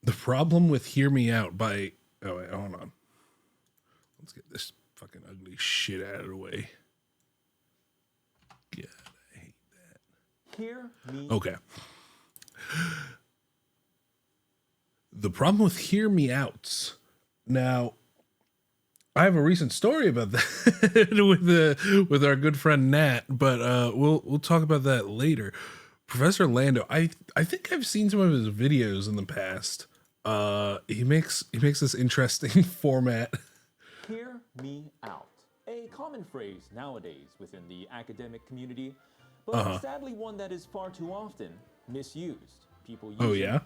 The problem with Hear Me Out by... Oh, wait, hold on. Let's get this fucking ugly shit out of the way. God, I hate that. Hear me. Okay. The problem with Hear Me Outs. Now, I have a recent story about that with our good friend Nat, but we'll talk about that later. Professor Lando, I think I've seen some of his videos in the past. He makes this interesting format. Hear me out. A common phrase nowadays within the academic community, but sadly one that is far too often misused. People use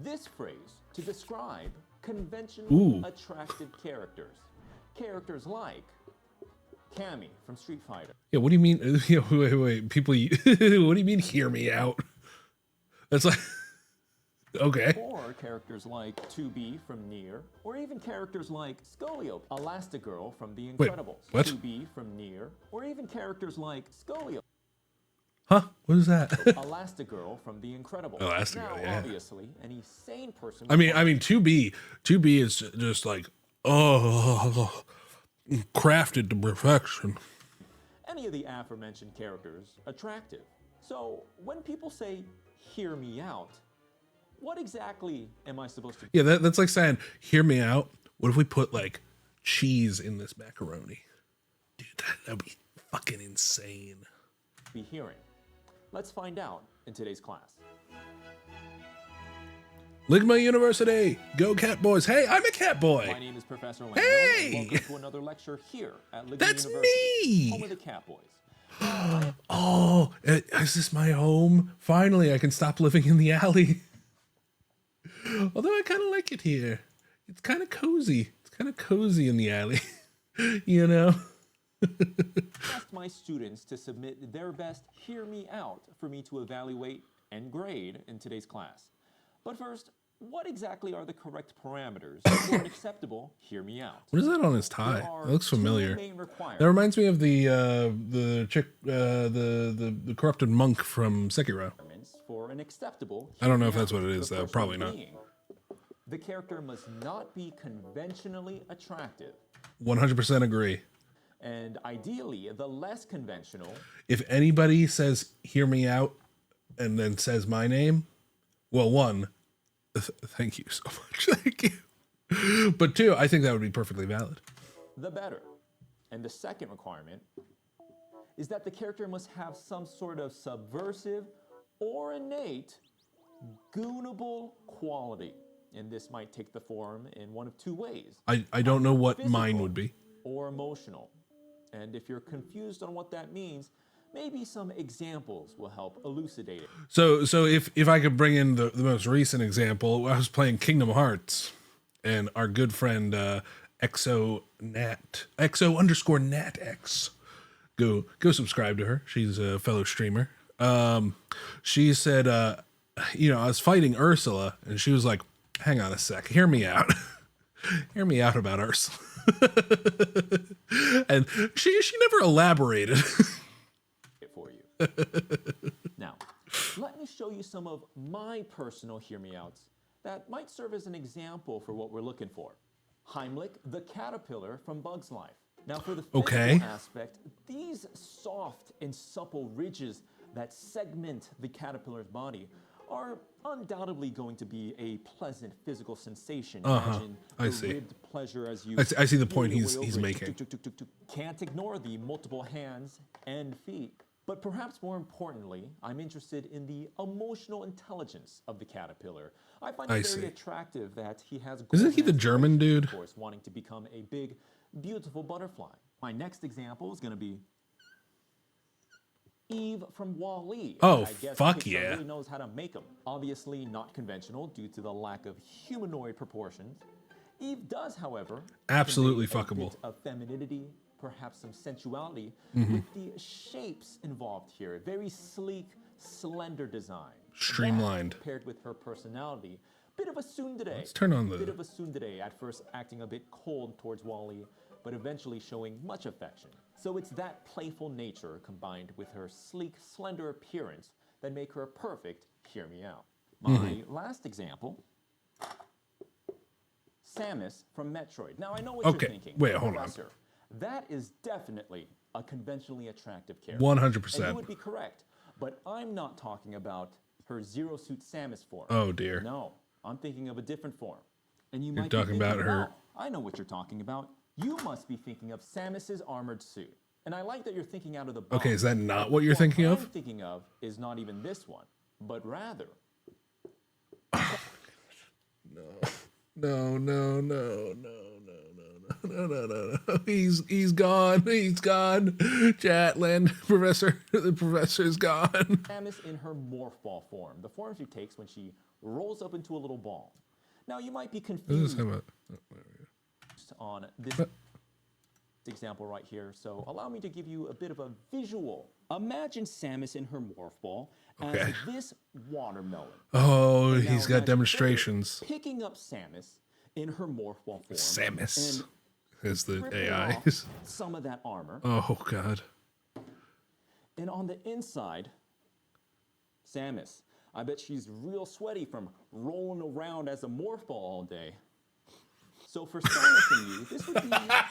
this phrase to describe conventionally attractive characters. Characters like Cammy from Street Fighter. Yeah, what do you mean? Wait. People, what do you mean? Hear me out. That's like, okay. Or characters like 2B from Nier, or even characters like Scolio, Elastigirl from The Incredibles. What? 2B from Nier, or even characters like Scolio. Huh? What is that? Elastigirl from The Incredibles. Elastigirl, now, yeah. obviously, any sane person. I mean, 2B is just like, crafted to perfection. Any of the aforementioned characters attractive. So when people say, "Hear me out," what exactly am I supposed to? Yeah, that's like saying, "Hear me out." What if we put like cheese in this macaroni? Dude, that'd be fucking insane. Be hearing. Let's find out in today's class. Ligma University, go Cat Boys. Hey, I'm a cat boy. My name is Professor Lando. Hey! And welcome to another lecture here at Ligma That's University, me! home of the Cat Boys. Oh, is this my home? Finally, I can stop living in the alley. Although I kind of like it here. It's kind of cozy. It's kind of cozy in the alley. You know? Asked my students to submit their best "Hear Me Out" for me to evaluate and grade in today's class. But first, what exactly are the correct parameters for an acceptable "Hear Me Out"? What is that on his tie? There are It looks familiar. two main requirements. That reminds me of the chick, the corrupted monk from Sekiro. For an acceptable I don't know if "Hear Me that's what Out," it is, the though. first Probably one not. being, the character must not be conventionally attractive. 100% agree. And ideally, the less conventional. If anybody says "Hear me out" and then says my name, well, one, thank you so much, thank you. But two, I think that would be perfectly valid. The better. And the second requirement is that the character must have some sort of subversive or innate goonable quality. And this might take the form in one of two ways. I don't know what Physical mine would be. Or emotional. And if you're confused on what that means, maybe some examples will help elucidate it. So if I could bring in the most recent example, I was playing Kingdom Hearts, and our good friend XO_NatX, go subscribe to her. She's a fellow streamer. She said, I was fighting Ursula, and she was like, "Hang on a sec, hear me out." Hear me out about Ursula. And she never elaborated. For you. Now, let me show you some of my personal "Hear Me Outs" that might serve as an example for what we're looking for. Heimlich, the caterpillar from Bug's Life. Now, for the physical aspect, these soft and supple ridges that segment the caterpillar's body are undoubtedly going to be a pleasant physical sensation. Imagine I the see. ribbed pleasure as you I see the point feel he's your way over it. making. Can't ignore the multiple hands and feet. But perhaps more importantly, I'm interested in the emotional intelligence of the caterpillar. I find it very attractive that he has. Isn't he the German dude? Of course, wanting to become a big, beautiful butterfly. My next example is going to be Eve from Wall-E. Oh, I guess fuck Pixar yeah. really knows how to make them. Obviously not conventional due to the lack of humanoid proportions. Eve does, however, absolutely convey a fuckable bit of femininity, perhaps some sensuality, with the shapes involved here. Very sleek, slender design. Streamlined. That, paired with her personality. Bit of a tsundere. Let's turn on the... Bit of a tsundere, at first acting a bit cold towards Wall-E, but eventually showing much affection. So it's that playful nature combined with her sleek, slender appearance that make her a perfect "Hear Me Out." My last example Samus from Metroid. Now, I know what Okay, you're thinking. wait, hold on. Professor, that is definitely a conventionally attractive character. 100%. And you would be correct. But I'm not talking about her Zero Suit Samus form. Oh, dear. No, I'm thinking of a different form. And you You're might be talking about thinking, her- "Well, I know what you're talking about. You must be thinking of Samus's armored suit." And I like that you're thinking out of the box. Okay, is that not what you're What thinking I'm of? thinking of is not even this one, but rather No. He's gone. He's gone. Chatland, the professor's gone. Samus in her morph ball form, the form she takes when she rolls up into a little ball. Now, you might be What is this confused talking about? on this example right here, so allow me to give you a bit of a visual. Imagine Samus in her morph ball Okay. as this watermelon. Oh, Now he's got imagine demonstrations. further picking up Samus in her morph ball form. Samus and is the ripping AIs. off some of that armor. Oh, God. And on the inside, Samus. I bet she's real sweaty from rolling around as a morph ball all day. So for Samus and you, this would be a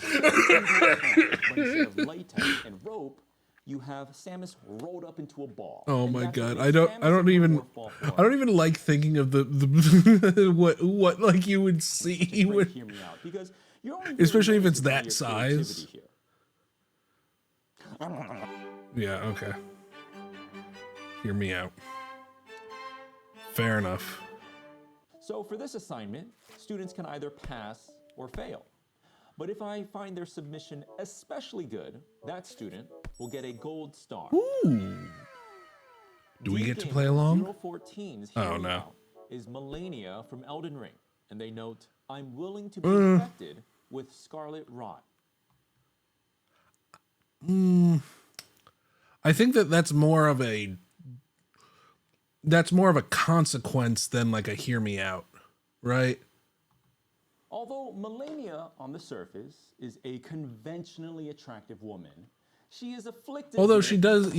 sort of package, but instead of latex and rope, you have Samus rolled up into a ball. Oh And my that's God. what I makes Samus don't in her even morph ball form. I don't even like thinking of the what like you would see Great, when, hear me out, because you're only especially if really it's limited by that your size. creativity here. Yeah, okay. Hear me out. Fair enough. So for this assignment, students can either pass or fail. But if I find their submission especially good, that student will get a gold star. Ooh. Do we get to play along? 014's Oh, Hear Me no. Out is Melania from Elden Ring. And they note, "I'm willing to be infected with Scarlet Rot." I think that's more of a consequence than like a hear me out, right? Although Melania, on the surface, is a conventionally attractive woman, she is afflicted Although with she does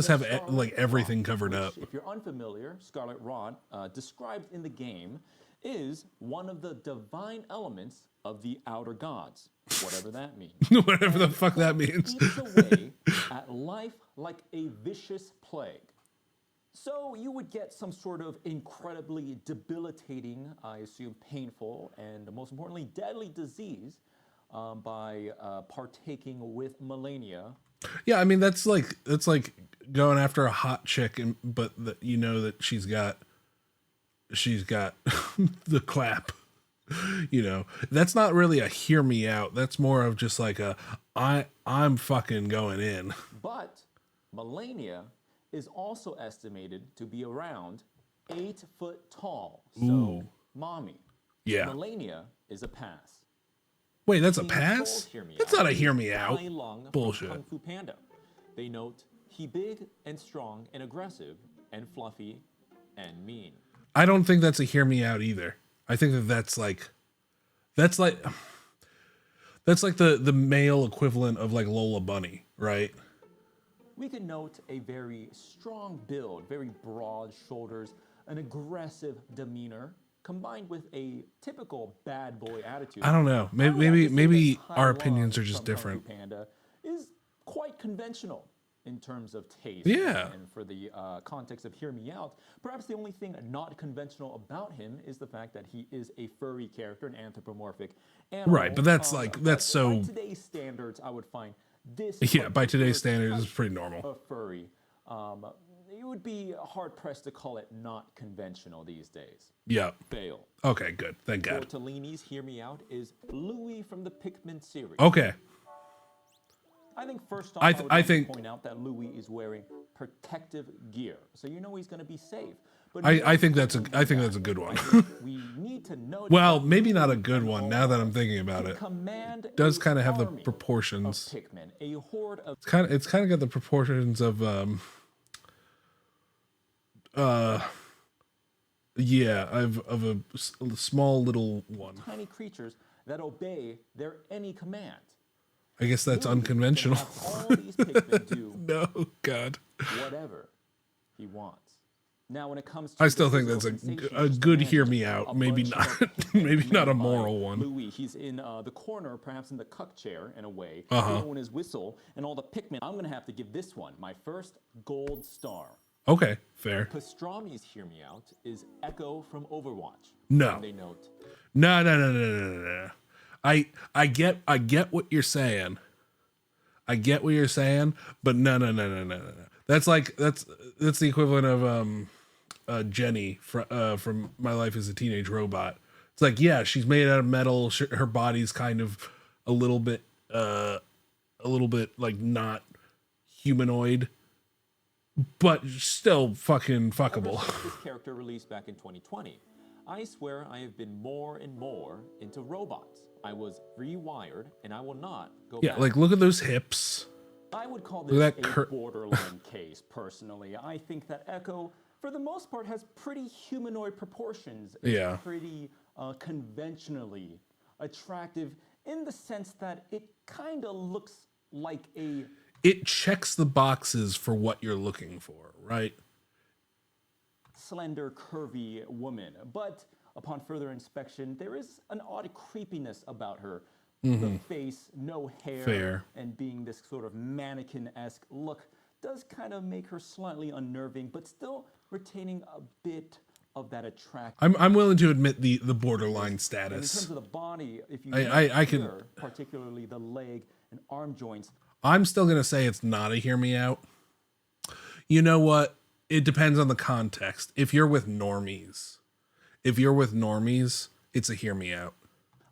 have Scarlet like everything Rot, covered which, up. If you're unfamiliar, Scarlet Rot, described in the game, is one of the divine elements of the outer gods, whatever that means. Whatever the fuck that means. Eats away at life like a vicious plague. So you would get some sort of incredibly debilitating, I assume painful, and most importantly, deadly disease by partaking with Melania. Yeah, I mean that's like going after a hot chick, but you know that she's got the clap. You know, that's not really a hear me out. That's more of just like I'm fucking going in. But Melania is also estimated to be around 8 foot tall. So, Ooh. mommy, Yeah. Melania is a pass. Wait, that's a Team pass? Trolls Hear Me That's Out not a is hear me out. Tai Lung from Bullshit. Kung Fu Panda. They note, "He big and strong and aggressive and fluffy and mean." I don't think that's a hear me out either. I think that's like the male equivalent of like Lola Bunny, right? We can note a very strong build, very broad shoulders, an aggressive demeanor, combined with a typical bad boy attitude. I don't know. I would have to say Maybe that Tai our Lung opinions are just from Kung Fu different. Panda is quite conventional in terms of taste. Yeah. And for the context of Hear Me Out, perhaps the only thing not conventional about him is the fact that he is a furry character, an anthropomorphic animal. Right, but that's By so today's standards, I would find this. yeah, by today's particular standards, it's type pretty normal. of furry. It would be hard pressed to call it not conventional these days. Yeah. Fail. Okay, good. Thank God. Tortellini's Hear Me Out is Louis from the Pikmin series. Okay. I think first off, I I, th- would I like think- to point out that Louis is wearing protective gear, so you know he's going to be safe. But I think that's a good one. we need to know. Well, maybe not a good one now that I'm thinking about it. Command Does a kind of have the army proportions. of Pikmin, a horde of It's kind of got the proportions of of a small little one. tiny creatures that obey their any command. I guess that's Louis can unconventional. have all these Pikmin do No, God. whatever he wants. Now, when it comes to I still think physical that's sensations, a just good imagine hear me a out. Maybe bunch not. of picnics Maybe not a made by moral one. Louis, he's in the corner, perhaps in the cuck chair in a way, Uh-huh. blowing his whistle, and all the Pikmin. I'm gonna have to give this one my first gold star. Okay, fair. Pastrami's "Hear Me Out" is Echo from Overwatch. No. And they note, No, no, no, no, no, no, no. I get what you're saying. I get what you're saying, but no, no, no, no, no, no, no. That's like that's the equivalent of Jenny from My Life as a Teenage Robot. It's like, yeah, she's made out of metal. Her body's kind of a little bit like not humanoid, but still fucking fuckable. ever since this character released back in 2020, I swear I have been more and more into robots. I was rewired, and I will not go Yeah, back. like look at those hips. I would call Look at this that a borderline case, personally. I think that Echo, for the most part, has pretty humanoid proportions. It's Yeah. pretty conventionally attractive in the sense that it kind of looks like a It checks the boxes for what you're looking for, right? slender, curvy woman. But upon further inspection, there is an odd creepiness about her. The face, no hair, Fair. and being this sort of mannequin-esque look does kind of make her slightly unnerving, but still retaining a bit of that attraction. I'm willing to admit the borderline And in status. terms of the body, if you I look can- here, particularly the leg and arm joints, I'm still gonna say it's not a hear me out. You know what? It depends on the context. If you're with normies, it's a hear me out.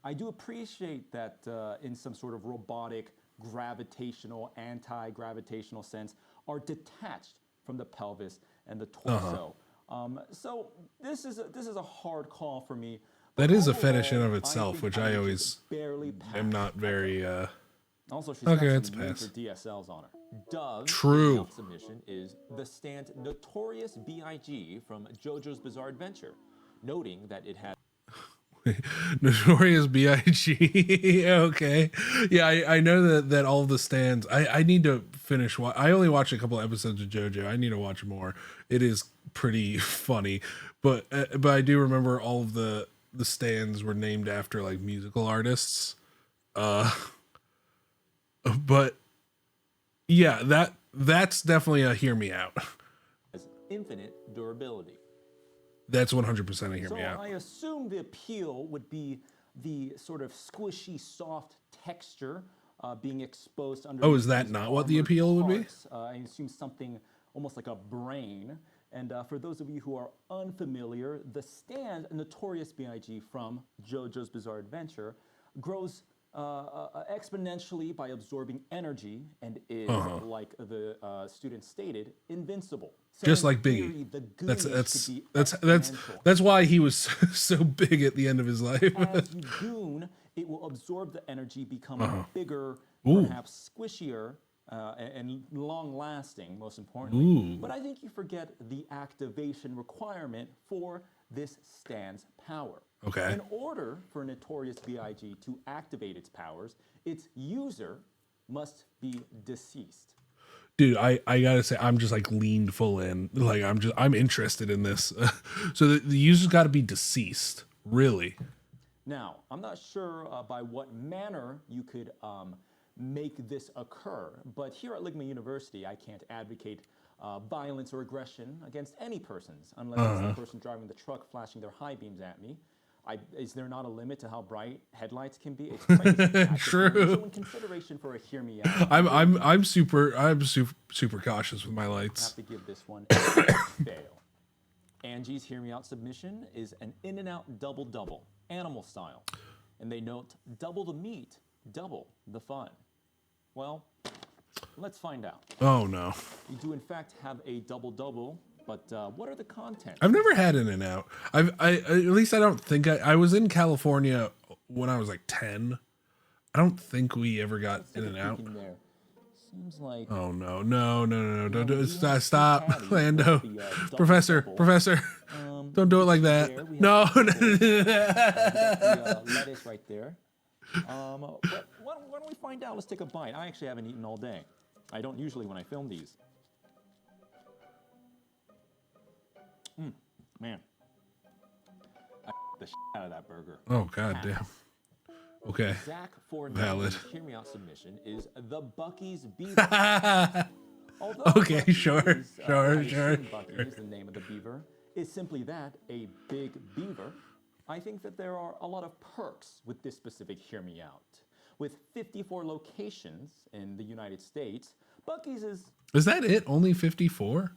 I do appreciate that in some sort of robotic, gravitational, anti-gravitational sense, are detached from the pelvis and the torso. So this is a hard call for me. That But is a fetish in overall, of itself, think which I I would always just barely am pass. not very. Also, she's Okay, got it's some pass. major DSLs on her. Dove's True. email submission is the stand Notorious B.I.G. from JoJo's Bizarre Adventure, noting that it had Notorious B.I.G. Okay, yeah, I know that all the stands. I need to finish. I only watched a couple episodes of JoJo. I need to watch more. It is pretty funny, but I do remember all of the stands were named after like musical artists. But yeah, that's definitely a hear me out. infinite durability. That's 100% a hear So me out. I assume the appeal would be the sort of squishy, soft texture being exposed under. Oh, is that not what the appeal would be? I assume something almost like a brain. And for those of you who are unfamiliar, the stand Notorious B.I.G. from JoJo's Bizarre Adventure grows exponentially by absorbing energy and is, like the student stated, invincible. So Just in like Biggie. theory, the That's goonies could be that's exponential. why he was so big at the end of his life. As you goon, it will absorb the energy, become bigger, Ooh. perhaps squishier, and long-lasting, most importantly. But I think you forget the activation requirement for this stand's power. Okay. In order for Notorious B.I.G. to activate its powers, its user must be deceased. Dude, I gotta say, I'm just like leaned full in. Like I'm interested in this. So the user's got to be deceased. Really? Now, I'm not sure by what manner you could make this occur, but here at Ligma University, I can't advocate violence or aggression against any persons, unless it's the person driving the truck flashing their high beams at me. Is there not a limit to how bright headlights can be? It's crazy. True. So in consideration for a hear me out, I'm super cautious with my I lights. have to give this one a fail. Angie's Hear Me Out submission is an in and out double, animal style. And they note, double the meat, double the fun. Well, let's find out. Oh no, You do in fact have a double, but what are the contents? I've never had In-N-Out. At least I don't think I was in California when I was like 10. I don't think we ever got Let's take a In-N-Out. peek in there. Seems like Oh no, don't do we it. have Stop, patties Lando. with the, double. Professor, don't do it like that. There we No. have the lettuce right there. But why don't we find out? Let's take a bite. I actually haven't eaten all day. I don't usually when I film these. Man, I the out of that burger. Oh god damn. Okay. Zach for Valid. Hear Me Out submission is the Bucky's Beaver. Although Okay, Bucky sure, is, sure, I sure, assume Bucky is the name of the beaver, is simply that, a big beaver. I think that there are a lot of perks with this specific Hear Me Out. With 54 locations in the United States, Bucky's is that it? Only 54?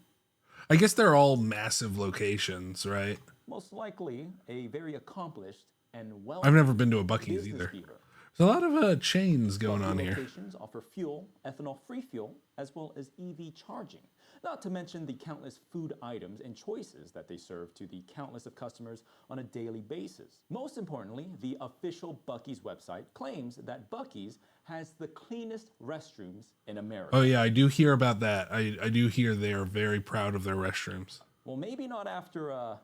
I guess they're all massive locations, right? most likely a very accomplished and well. I've never been to a Bucky's business either. beaver. There's a lot of chains going Bucky on here. locations offer fuel, ethanol-free fuel, as well as EV charging. Not to mention the countless food items and choices that they serve to the countless of customers on a daily basis. Most importantly, the official Bucky's website claims that Bucky's has the cleanest restrooms in America. Oh yeah, I do hear about that. I do hear they are very proud of their restrooms. Well, maybe not after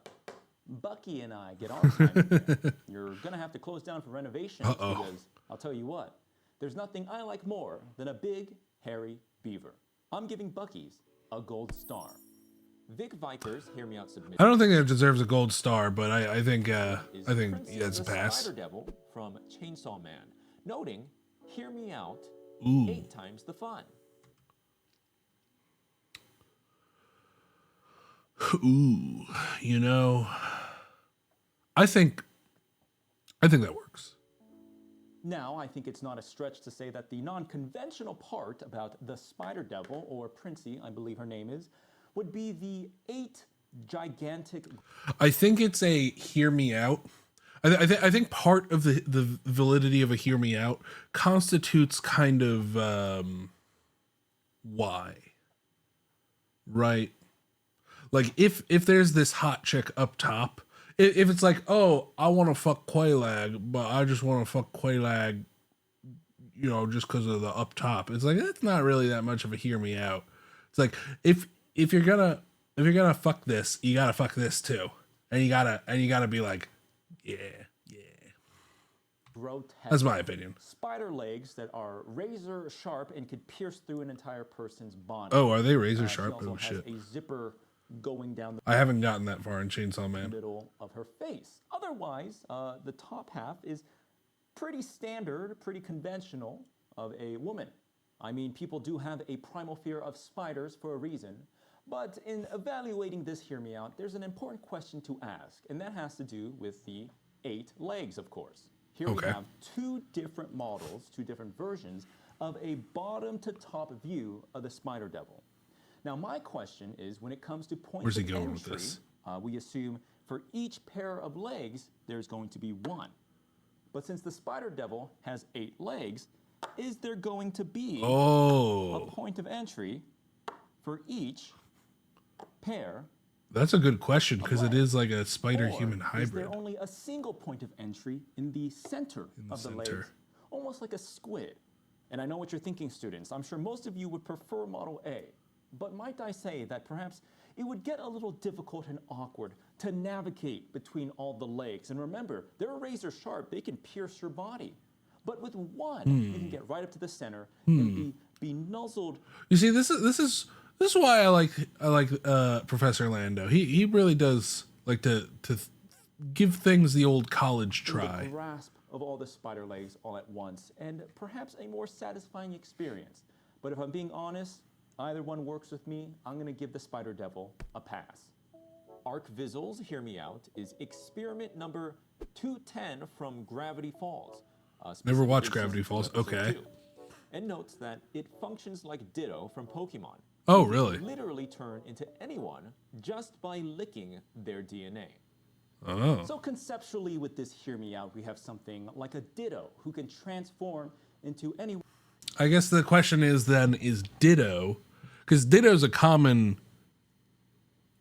Bucky and I get our time. You're gonna have to close down for renovations because I'll tell you what, there's nothing I like more than a big, hairy beaver. I'm giving Bucky's a gold star. Vic Vickers, Hear Me Out submission. I don't think it deserves a gold star, but I think is Princess yeah, it's a the pass. Spider Devil from Chainsaw Man, noting, Hear Me Out, Ooh. 8 times the fun. Ooh, you know, I think that works. Now, I think it's not a stretch to say that the non-conventional part about the Spider Devil, or Princey, I believe her name is, would be the 8 gigantic. I think it's a hear me out. I think part of the validity of a hear me out constitutes kind of why, right? Like if there's this hot chick up top, if it's like, oh, I want to fuck Quaalag, but I just want to fuck Quaalag, you know, just because of the up top. It's like that's not really that much of a hear me out. It's like if you're gonna fuck this, you gotta fuck this too, and you gotta be like, yeah. Grotesque That's my opinion. spider legs that are razor sharp and could pierce through an entire person's body. Oh, are they razor She sharp? also Oh has shit. a zipper going down the I haven't gotten that far in Chainsaw Man. middle of her face. Otherwise, the top half is pretty standard, pretty conventional of a woman. I mean, people do have a primal fear of spiders for a reason. But in evaluating this, hear me out, there's an important question to ask, and that has to do with the 8 legs, of course. Here we have 2 different models, 2 different versions of a bottom to top view of the Spider Devil. Now, my question is, when it comes to points Where's he of going entry, with this? we assume for each pair of legs, there's going to be 1. But since the Spider Devil has 8 legs, is there going to be a point of entry for each pair? That's a good question because it is like a spider-human Or hybrid. is there only a single point of entry in the center of the legs, almost like a squid? And I know what you're thinking, students. I'm sure most of you would prefer Model A. But might I say that perhaps it would get a little difficult and awkward to navigate between all the legs. And remember, they're razor sharp. They can pierce your body. But with one, you can get right up to the center and be nuzzled. You see, this is why I like Professor Lando. He really does like to give things the old college try. The grasp of all the spider legs all at once, and perhaps a more satisfying experience. But if I'm being honest, either one works with me. I'm gonna give the Spider Devil a pass. Arc Visuals, hear me out, is experiment number 210 from Gravity Falls. Never watched specifically Gravity Falls. episode Okay. 2, and notes that it functions like Ditto from Pokemon. Oh, You can really? literally turn into anyone just by licking their DNA. Oh. So conceptually with this hear me out, we have something like a Ditto who can transform into any. I guess the question is then, is Ditto, because Ditto's a common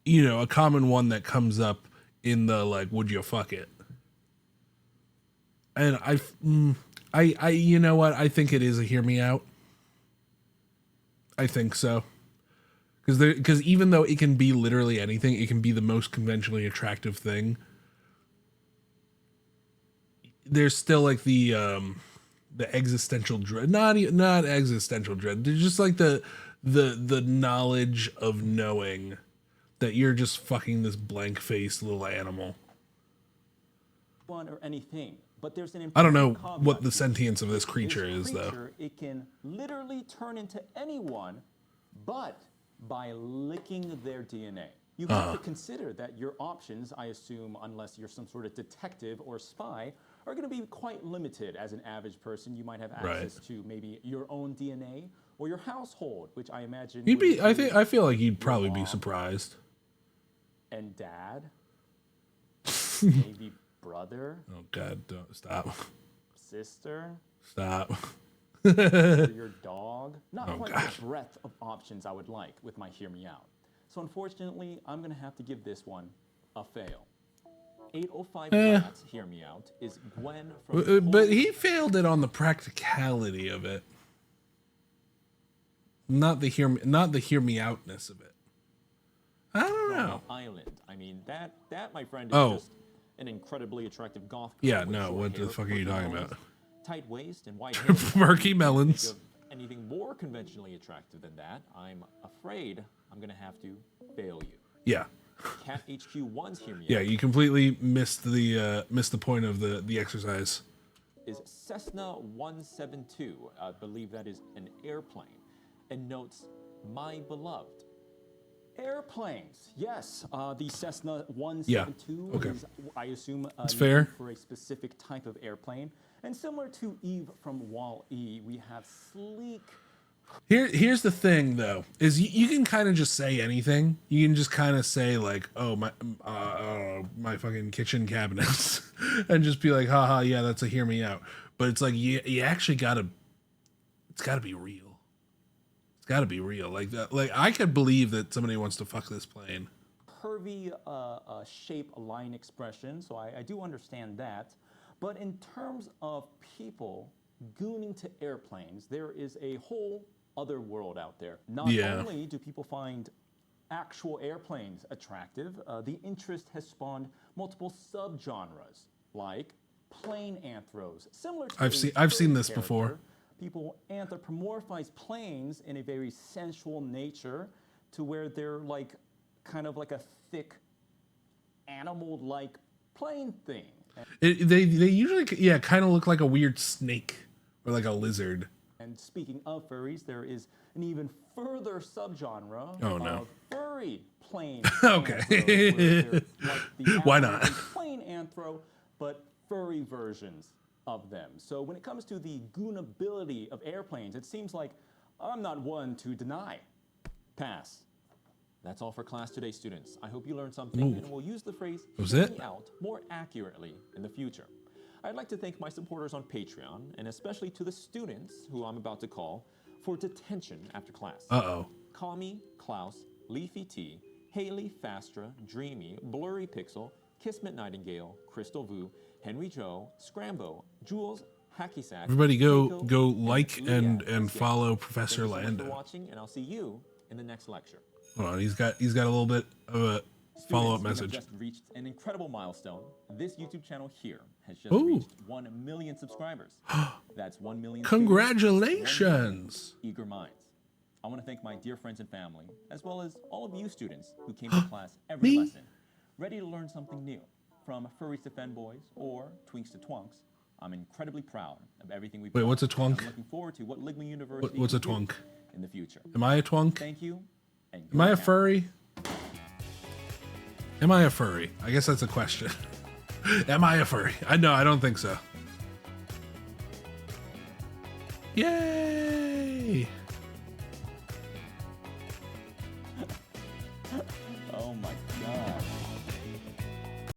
one that comes up in the like, would you fuck it? And I you know what? I think it is a hear me out. I think so. Because even though it can be literally anything, it can be the most conventionally attractive thing. There's still like the existential dread, not existential dread. There's just like the knowledge of knowing that you're just fucking this blank-faced little animal. One or anything, but there's an I don't know important what caveat the here. sentience of this creature is, though. It can literally turn into anyone, but by licking their DNA. You have to consider that your options, I assume, unless you're some sort of detective or spy, are going to be quite limited. As an average person, you might have access to maybe your own DNA or your household, which I imagine You'd would be. include I feel like you'd probably be mom surprised. and dad, maybe brother, Oh God! Don't stop. sister, Stop. or your dog. Not Oh, quite gosh. the breadth of options I would like with my Hear Me Out. So unfortunately, I'm going to have to give this one a fail. 805 Rats, Hear Me Out, is Gwen from... But he failed it on the practicality of it, not the hear me outness of it. I don't know. Island. I mean, that my friend is Oh. just an incredibly attractive goth. Yeah, with no. short What the hair, fuck are you perky talking nose, about? Tight waist and white hair. Murky Think melons. of anything more conventionally attractive than that, I'm afraid I'm going to have to fail you. Yeah. Cat HQ1's Hear Me Yeah. Out You completely missed the point of the exercise. is Cessna 172. I believe that is an airplane. And notes, my beloved. Airplanes, yes. The Cessna 172 okay. is, I assume, It's named fair. for a specific type of airplane. And similar to Eve from Wall-E, we have sleek. Here's the thing, though, is you can kind of just say anything. You can just kind of say like, "Oh my fucking kitchen cabinets," and just be like, "Haha, yeah, that's a hear me out." But it's like you actually gotta. It's gotta be real. It's gotta be real. Like that. Like I could believe that somebody wants to fuck this plane. Curvy shape line expression, so I do understand that. But in terms of people gooning to airplanes, there is a whole other world out there. Not only do people find actual airplanes attractive, the interest has spawned multiple subgenres, like plane anthros. Similar to I've seen this character, before. People anthropomorphize planes in a very sensual nature to where they're like kind of like a thick animal-like plane thing. They usually kind of look like a weird snake or like a lizard. And speaking of furries, there is an even further subgenre of furry plane. Okay. anthros, where they're like the Why not? plane anthro, but furry versions of them. So when it comes to the goonability of airplanes, it seems like I'm not one to deny. Pass. That's all for class today, students. I hope you learned something, and we'll use the phrase "hear me out" more accurately in the future. I'd like to thank my supporters on Patreon, and especially to the students, who I'm about to call, for detention after class. Kami, Klaus, Leafy T, Haley, Fastra, Dreamy, Blurry Pixel, Kismet Nightingale, Crystal Vu, Henry Joe, Scrambo, Jules, Hacky Sack. Everybody Keiko, go like and Leah. follow Professor Thank you so much Lando. for watching, and I'll see you in the next lecture. Hold on, he's got a little bit of a follow-up Students, we message. have just reached an incredible milestone. This YouTube channel here has just Ooh. reached 1 million subscribers. That's 1 million. Congratulations! Students, 1 million eager minds. I want to thank my dear friends and family, as well as all of you students who came to class every Me? lesson, ready to learn something new. From furries to fanboys or twinks to twunks, I'm incredibly proud of everything we've done. What's a twunk? I'm looking forward to what Ligma University What's a can do twunk? in the future. Am I a twunk? Thank you. And Am I a good night. furry? Am I a furry? I guess that's a question. Am I a furry? I don't think so. Yay!